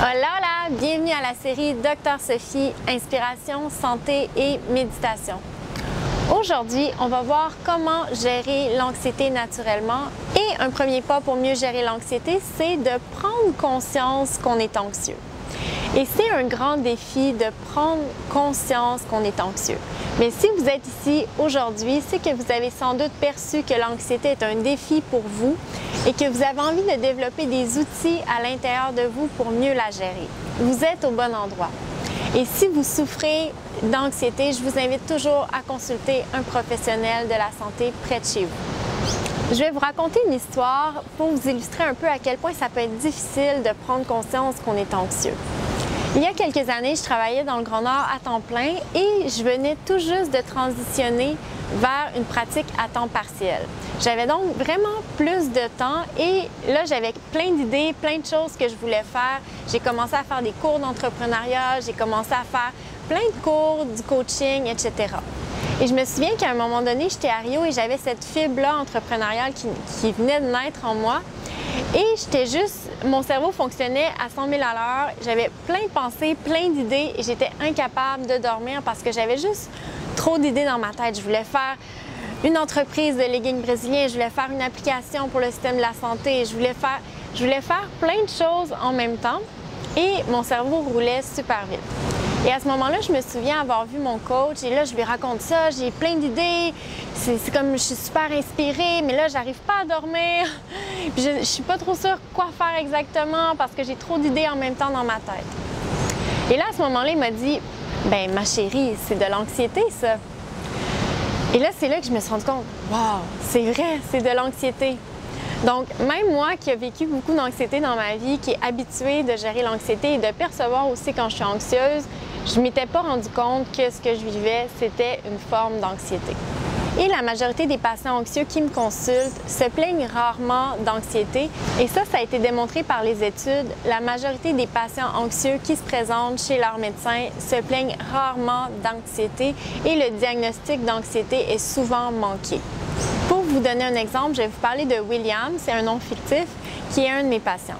Hola, hola! Bienvenue à la série Dr Sophie, Inspiration, Santé et Méditation. Aujourd'hui, on va voir comment gérer l'anxiété naturellement. Et un premier pas pour mieux gérer l'anxiété, c'est de prendre conscience qu'on est anxieux. Et c'est un grand défi de prendre conscience qu'on est anxieux. Mais si vous êtes ici aujourd'hui, c'est que vous avez sans doute perçu que l'anxiété est un défi pour vous et que vous avez envie de développer des outils à l'intérieur de vous pour mieux la gérer. Vous êtes au bon endroit. Et si vous souffrez d'anxiété, je vous invite toujours à consulter un professionnel de la santé près de chez vous. Je vais vous raconter une histoire pour vous illustrer un peu à quel point ça peut être difficile de prendre conscience qu'on est anxieux. Il y a quelques années, je travaillais dans le Grand Nord à temps plein et je venais tout juste de transitionner vers une pratique à temps partiel. J'avais donc vraiment plus de temps et là, j'avais plein d'idées, plein de choses que je voulais faire. J'ai commencé à faire des cours d'entrepreneuriat, j'ai commencé à faire plein de cours, du coaching, etc. Et je me souviens qu'à un moment donné, j'étais à Rio et j'avais cette fibre-là entrepreneuriale qui venait de naître en moi. Et j'étais juste, mon cerveau fonctionnait à 100 000 à l'heure. J'avais plein de pensées, plein d'idées et j'étais incapable de dormir parce que j'avais juste trop d'idées dans ma tête. Je voulais faire une entreprise de leggings brésiliens, je voulais faire une application pour le système de la santé, je voulais faire plein de choses en même temps et mon cerveau roulait super vite. Et à ce moment-là, je me souviens avoir vu mon coach et là, je lui raconte ça, j'ai plein d'idées, c'est comme je suis super inspirée, mais là, j'arrive pas à dormir. Puis je suis pas trop sûre quoi faire exactement parce que j'ai trop d'idées en même temps dans ma tête. Et là, à ce moment-là, il m'a dit, ben ma chérie, c'est de l'anxiété ça. Et là, c'est là que je me suis rendu compte, wow, c'est vrai, c'est de l'anxiété. Donc, même moi qui ai vécu beaucoup d'anxiété dans ma vie, qui est habituée de gérer l'anxiété et de percevoir aussi quand je suis anxieuse, je ne m'étais pas rendu compte que ce que je vivais, c'était une forme d'anxiété. Et la majorité des patients anxieux qui me consultent se plaignent rarement d'anxiété. Et ça a été démontré par les études. La majorité des patients anxieux qui se présentent chez leur médecin se plaignent rarement d'anxiété et le diagnostic d'anxiété est souvent manqué. Pour vous donner un exemple, je vais vous parler de William, c'est un nom fictif, qui est un de mes patients.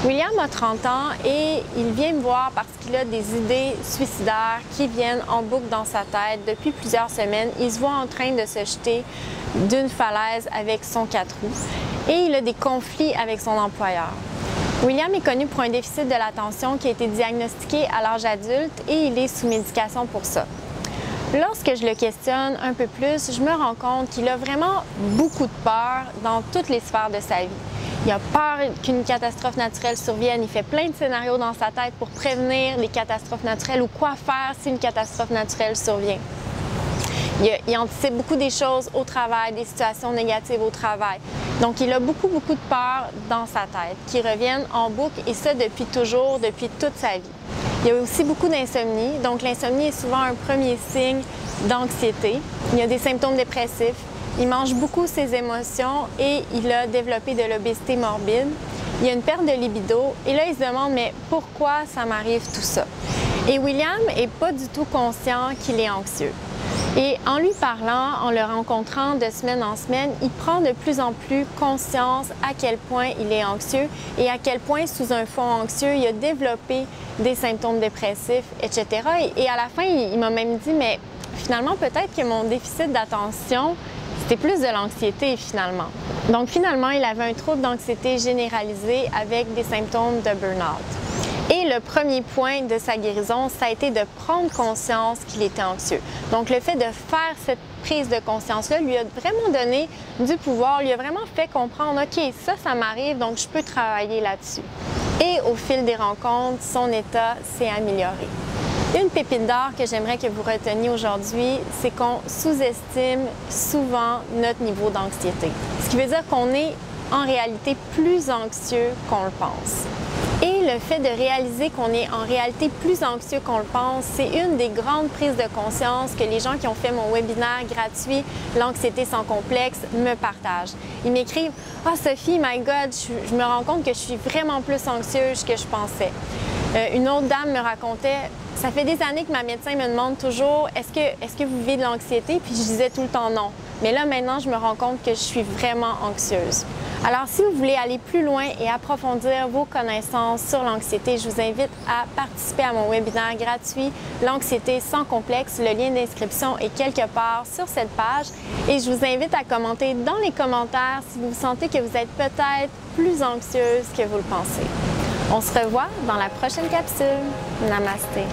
William a 30 ans et il vient me voir parce qu'il a des idées suicidaires qui viennent en boucle dans sa tête depuis plusieurs semaines. Il se voit en train de se jeter d'une falaise avec son 4 roues et il a des conflits avec son employeur. William est connu pour un déficit de l'attention qui a été diagnostiqué à l'âge adulte et il est sous médication pour ça. Lorsque je le questionne un peu plus, je me rends compte qu'il a vraiment beaucoup de peur dans toutes les sphères de sa vie. Il a peur qu'une catastrophe naturelle survienne, il fait plein de scénarios dans sa tête pour prévenir les catastrophes naturelles ou quoi faire si une catastrophe naturelle survient. Il anticipe beaucoup des choses au travail, des situations négatives au travail. Donc, il a beaucoup de peur dans sa tête qui reviennent en boucle et ça depuis toujours, depuis toute sa vie. Il y a aussi beaucoup d'insomnie. Donc, l'insomnie est souvent un premier signe d'anxiété. Il y a des symptômes dépressifs. Il mange beaucoup ses émotions et il a développé de l'obésité morbide. Il y a une perte de libido et là, il se demande, mais pourquoi ça m'arrive tout ça? Et William n'est pas du tout conscient qu'il est anxieux. Et en lui parlant, en le rencontrant de semaine en semaine, il prend de plus en plus conscience à quel point il est anxieux et à quel point, sous un fond anxieux, il a développé des symptômes dépressifs, etc. Et à la fin, il m'a même dit, mais finalement, peut-être que mon déficit d'attention, c'était plus de l'anxiété finalement. Donc finalement, il avait un trouble d'anxiété généralisé avec des symptômes de burn-out. Et le premier point de sa guérison, ça a été de prendre conscience qu'il était anxieux. Donc le fait de faire cette prise de conscience-là lui a vraiment donné du pouvoir, lui a vraiment fait comprendre, OK, ça m'arrive, donc je peux travailler là-dessus. Et au fil des rencontres, son état s'est amélioré. Une pépite d'or que j'aimerais que vous reteniez aujourd'hui, c'est qu'on sous-estime souvent notre niveau d'anxiété. Ce qui veut dire qu'on est en réalité plus anxieux qu'on le pense. Et le fait de réaliser qu'on est en réalité plus anxieux qu'on le pense, c'est une des grandes prises de conscience que les gens qui ont fait mon webinaire gratuit « L'anxiété sans complexe » me partagent. Ils m'écrivent « Ah Sophie, my God, je me rends compte que je suis vraiment plus anxieuse que je pensais. » Une autre dame me racontait « Ça fait des années que ma médecin me demande toujours « Est-ce que vous vivez de l'anxiété? » Puis je disais tout le temps non. mais là maintenant je me rends compte que je suis vraiment anxieuse. Alors si vous voulez aller plus loin et approfondir vos connaissances sur l'anxiété, je vous invite à participer à mon webinaire gratuit « L'anxiété sans complexe ». Le lien d'inscription est quelque part sur cette page et je vous invite à commenter dans les commentaires si vous sentez que vous êtes peut-être plus anxieuse que vous le pensez. On se revoit dans la prochaine capsule. Namasté!